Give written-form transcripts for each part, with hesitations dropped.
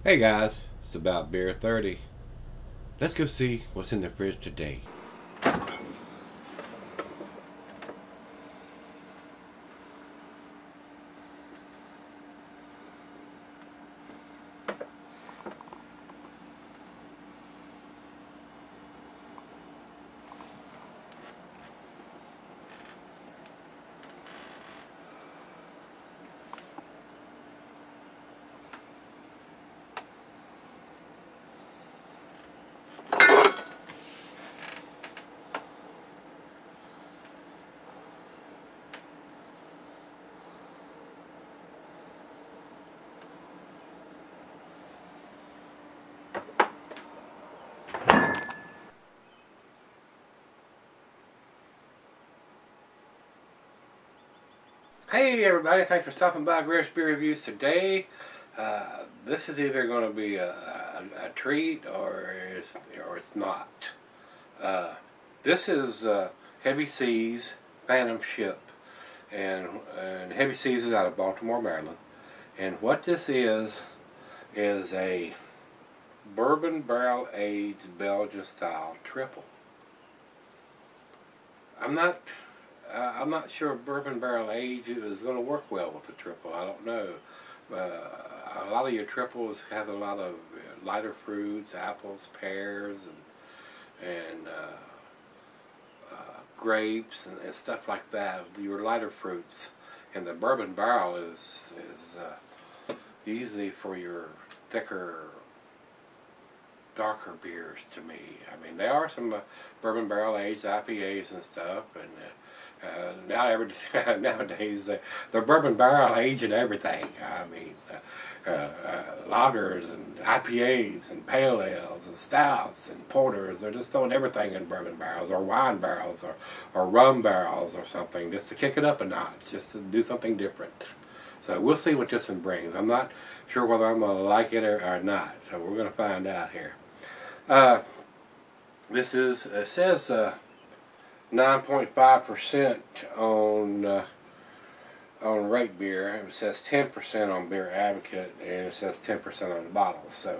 Hey guys, it's about beer 30. Let's go see what's in the fridge today. Hey everybody, thanks for stopping by Gregsbeerreviews today. This is either going to be a treat or it's not. This is Heavy Seas Phantom Ship, and Heavy Seas is out of Baltimore, Maryland. And what this is a bourbon barrel aged Belgian style triple. I'm not sure bourbon barrel age is going to work well with the triple. I don't know. A lot of your triples have a lot of lighter fruits, apples, pears, and grapes and stuff like that. Your lighter fruits, and the bourbon barrel is easy for your thicker, darker beers to me. I mean, there are some bourbon barrel aged IPAs and stuff, and nowadays they're bourbon barrel aging everything. I mean, lagers and IPAs and pale ales and stouts and porters. They're just throwing everything in bourbon barrels or wine barrels or rum barrels or something just to kick it up a notch, just to do something different. So we'll see what this one brings. I'm not sure whether I'm going to like it or not. So we're going to find out here. It says 9.5% on Rate Beer. It says 10% on Beer Advocate, and it says 10% on the bottle. So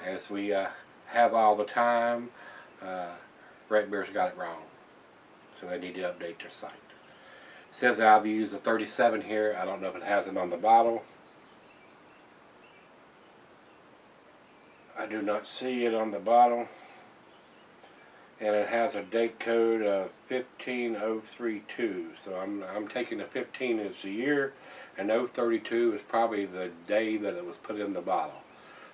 as we have all the time, Rate Beer's got it wrong. So they need to update their site. It says I've used a 37 here. I don't know if it has it on the bottle. I do not see it on the bottle. And it has a date code of 15032. So I'm taking the 15 as the year, and 032 is probably the day that it was put in the bottle.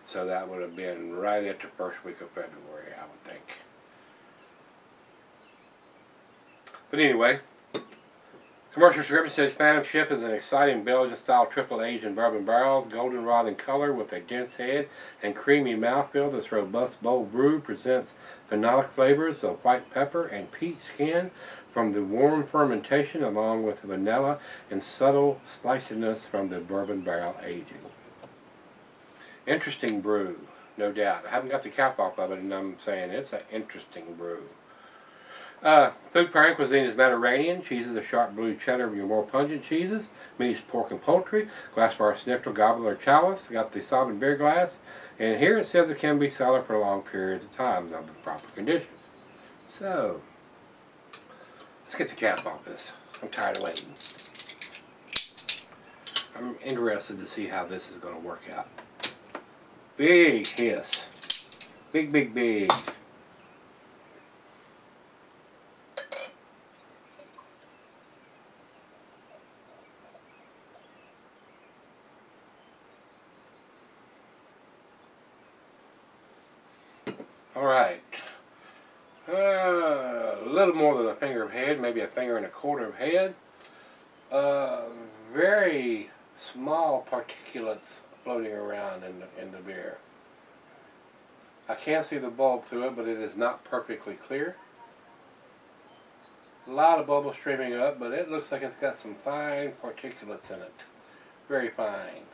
So that would have been right at the first week of February, I would think. But anyway, commercial description says Phantom Ship is an exciting Belgian-style triple aged in bourbon barrels, goldenrod in color with a dense head and creamy mouthfeel. This robust, bold brew presents phenolic flavors of white pepper and peach skin from the warm fermentation, along with vanilla and subtle spiciness from the bourbon barrel aging. Interesting brew, no doubt. I haven't got the cap off of it, and I'm saying it's an interesting brew. Food pairing cuisine is Mediterranean. Cheeses are sharp blue cheddar, your more pungent cheeses. Meats, pork and poultry. Glassware snifter, goblet or chalice. Got the sovereign beer glass. And here it says it can be cellared for long periods of time under proper conditions. So, let's get the cap off this. I'm tired of waiting. I'm interested to see how this is going to work out. Big hiss. Big, big, big. Alright, a little more than a finger of head, maybe a finger and a quarter of head. Very small particulates floating around in the beer. I can't see the bulb through it, but it is not perfectly clear. A lot of bubbles streaming up, but it looks like it's got some fine particulates in it. Very fine.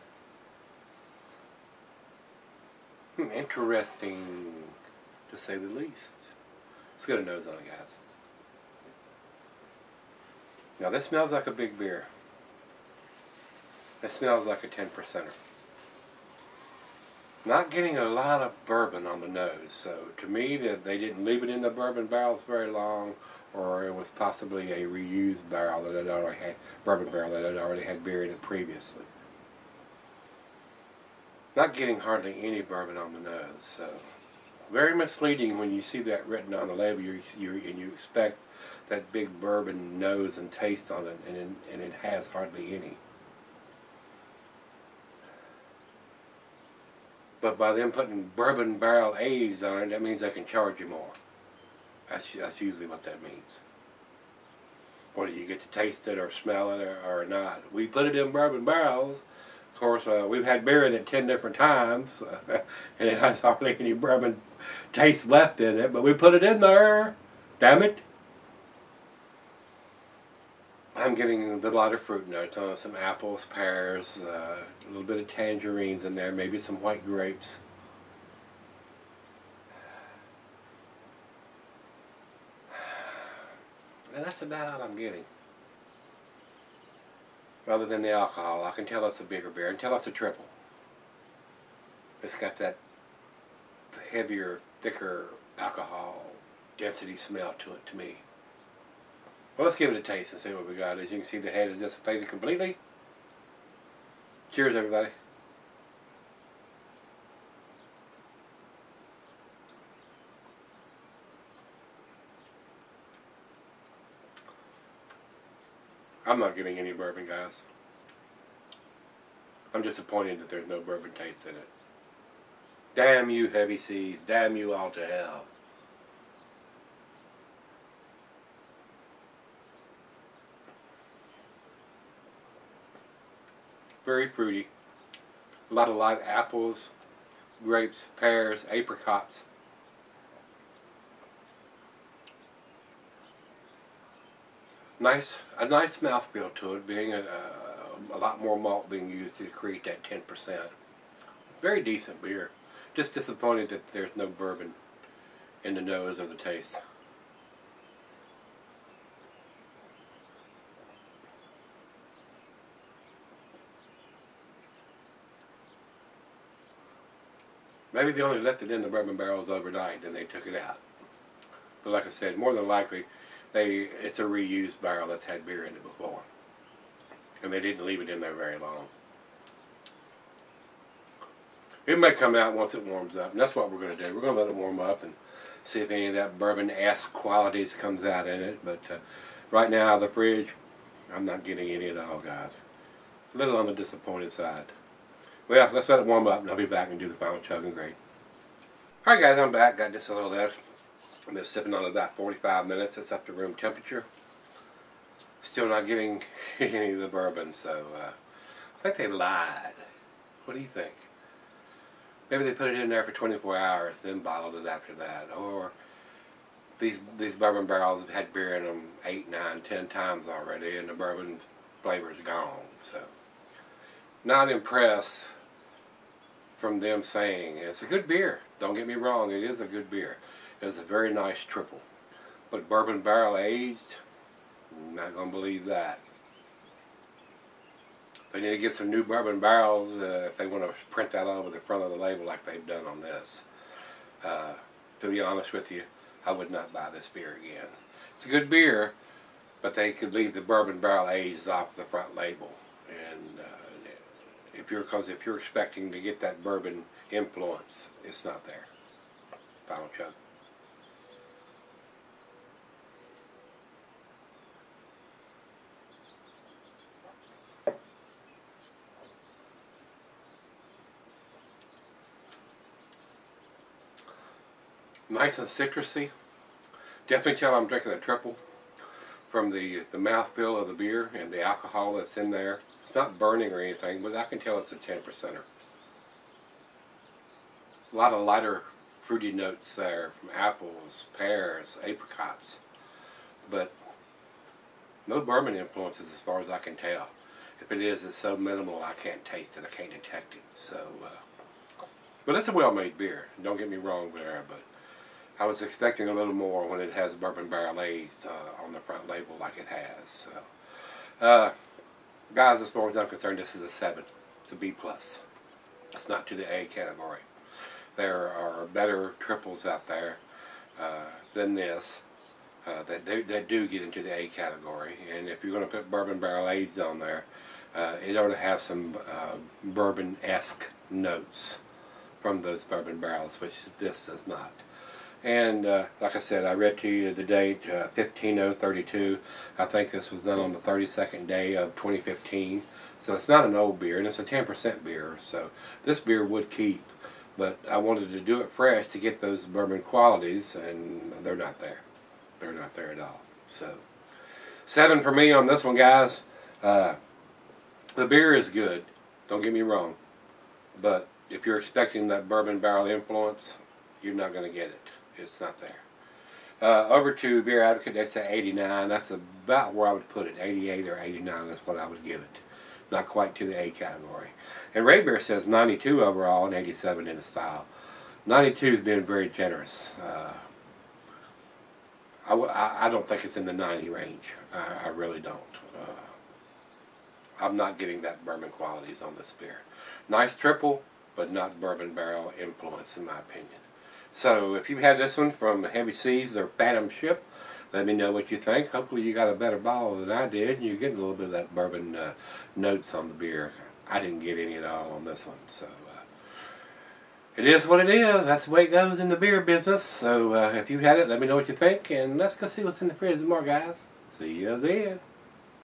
Interesting, to say the least. Let's get a nose on it, guys. Now this smells like a big beer. It smells like a 10%er. Not getting a lot of bourbon on the nose, so to me that they didn't leave it in the bourbon barrels very long, or it was possibly a reused barrel that had already had bourbon barrel that had already had beer in it previously. Not getting hardly any bourbon on the nose, so very misleading when you see that written on the label. And you expect that big bourbon nose and taste on it, and it has hardly any. But by them putting bourbon barrel aged on it, that means they can charge you more. That's usually what that means. Whether you get to taste it or smell it or not. We put it in bourbon barrels. Of course, we've had beer in it 10 different times, and it has hardly any bourbon taste left in it, but we put it in there. Damn it. I'm getting the lighter fruit notes on some apples, pears, a little bit of tangerines in there, maybe some white grapes. And that's about all I'm getting. Other than the alcohol, I can tell it's a bigger beer. I can tell it's a triple. It's got that heavier, thicker alcohol density smell to it to me. Well, let's give it a taste and see what we got. As you can see, the head is dissipated completely. Cheers, everybody. I'm not getting any bourbon, guys. I'm disappointed that there's no bourbon taste in it. Damn you, heavy seas. Damn you all to hell. Very fruity. A lot of light apples, grapes, pears, apricots. A nice mouthfeel to it, being a lot more malt being used to create that 10%. Very decent beer. Just disappointed that there's no bourbon in the nose or the taste. Maybe they only left it in the bourbon barrels overnight, then they took it out. But like I said, more than likely, it's a reused barrel that's had beer in it before. And they didn't leave it in there very long. It may come out once it warms up, and that's what we're going to do. We're going to let it warm up and see if any of that bourbon-esque qualities comes out in it. But right now, out of the fridge, I'm not getting any at all, guys. A little on the disappointed side. Well, let's let it warm up, and I'll be back and do the final chug and grade. Alright guys, I'm back. Got just a little left. I've been sipping on it about 45 minutes. It's up to room temperature. Still not getting any of the bourbon, so I think they lied. What do you think? Maybe they put it in there for 24 hours, then bottled it after that. Or these bourbon barrels have had beer in them 8, 9, 10 times already, and the bourbon flavor's gone. So, not impressed from them saying it's a good beer. Don't get me wrong, it is a good beer. It's a very nice triple. But bourbon barrel aged, I'm not going to believe that. They need to get some new bourbon barrels if they want to print that over the front of the label like they've done on this. To be honest with you, I would not buy this beer again. It's a good beer, but they could leave the bourbon barrel aged off the front label. And if you're expecting to get that bourbon influence, it's not there. Final chug. Nice and citrusy. Definitely tell I'm drinking a triple from the mouthfeel of the beer and the alcohol that's in there. It's not burning or anything, but I can tell it's a 10%er. A lot of lighter fruity notes there from apples, pears, apricots, but no bourbon influences as far as I can tell. If it is, it's so minimal I can't taste it, I can't detect it. So, but it's a well-made beer. Don't get me wrong there, but I was expecting a little more when it has bourbon barrel aged on the front label like it has. So, guys, as far as I'm concerned, this is a 7. It's a B+. It's not to the A category. There are better triples out there than this that do get into the A category. And if you're going to put bourbon barrel aged on there, it ought to have some bourbon-esque notes from those bourbon barrels, which this does not. And like I said, I read to you the date, 15032. I think this was done on the 32nd day of 2015. So it's not an old beer, and it's a 10% beer. So this beer would keep, but I wanted to do it fresh to get those bourbon qualities, and they're not there. They're not there at all. So 7 for me on this one, guys. The beer is good, don't get me wrong, but if you're expecting that bourbon barrel influence, you're not going to get it. It's not there. Over to Beer Advocate, they say 89. That's about where I would put it. 88 or 89 is what I would give it. Not quite to the A category. And Ray Beer says 92 overall and 87 in the style. 92 has been very generous. I don't think it's in the 90 range. I really don't. I'm not getting that bourbon qualities on this beer. Nice triple, but not bourbon barrel influence in my opinion. So if you've had this one from Heavy Seas or Phantom Ship, let me know what you think. Hopefully you got a better bottle than I did, and you're getting a little bit of that bourbon notes on the beer. I didn't get any at all on this one. So it is what it is. That's the way it goes in the beer business. So if you've had it, let me know what you think, and let's go see what's in the fridge tomorrow, guys. See you then.